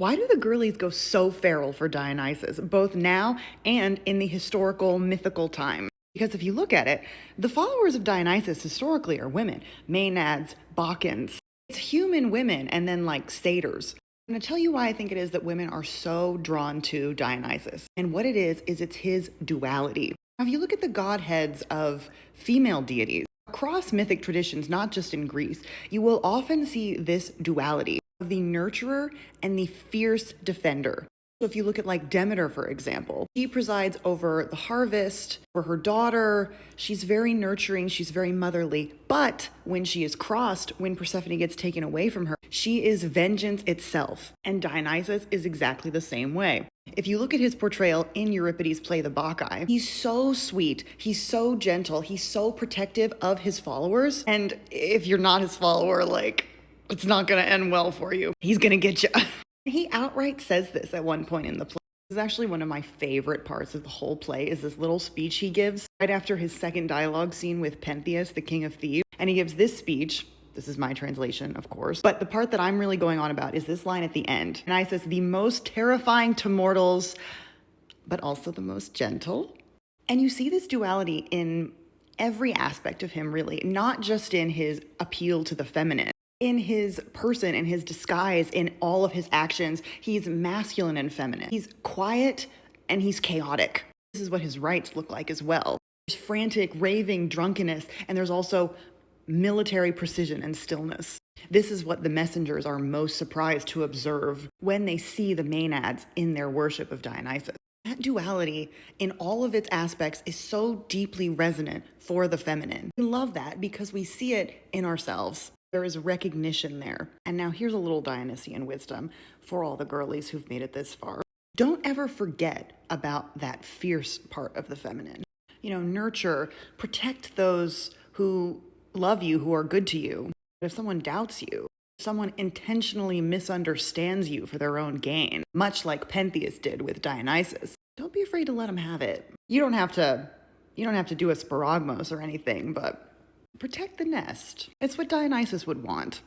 Why do the girlies go so feral for Dionysus, both now and in the historical, mythical time? Because if you look at it, the followers of Dionysus historically are women, Maenads, Bacchants. It's human women and then like satyrs. I'm going to tell you why I think it is that women are so drawn to Dionysus. And what it is it's his duality. Now, if you look at the godheads of female deities, across mythic traditions, not just in Greece, you will often see this duality of the nurturer and the fierce defender. So if you look at like Demeter, for example, she presides over the harvest for her daughter. She's very nurturing. She's very motherly. But when she is crossed, when Persephone gets taken away from her, she is vengeance itself. And Dionysus is exactly the same way. If you look at his portrayal in Euripides' play The Bacchae, he's so sweet, he's so gentle, he's so protective of his followers. And if you're not his follower, like, it's not gonna end well for you. He's gonna get you. He outright says this at one point in the play. This is actually one of my favorite parts of the whole play, is this little speech he gives right after his second dialogue scene with Pentheus, the king of Thebes. And he gives this speech. This is my translation, of course. But the part that I'm really going on about is this line at the end. And I says, the most terrifying to mortals, but also the most gentle. And you see this duality in every aspect of him, really, not just in his appeal to the feminine. In his person, in his disguise, in all of his actions, he's masculine and feminine. He's quiet and he's chaotic. This is what his rites look like as well. There's frantic, raving drunkenness, and there's also military precision and stillness. This is what the messengers are most surprised to observe when they see the Maenads in their worship of Dionysus. That duality in all of its aspects is so deeply resonant for the feminine. We love that because we see it in ourselves. There is recognition there. And now here's a little Dionysian wisdom for all the girlies who've made it this far. Don't ever forget about that fierce part of the feminine. Nurture, protect those who love you, who are good to you. But if someone doubts you, if someone intentionally misunderstands you for their own gain, much like Pentheus did with Dionysus, don't be afraid to let him have it. You don't have to do a sparagmos or anything, but protect the nest. It's what Dionysus would want.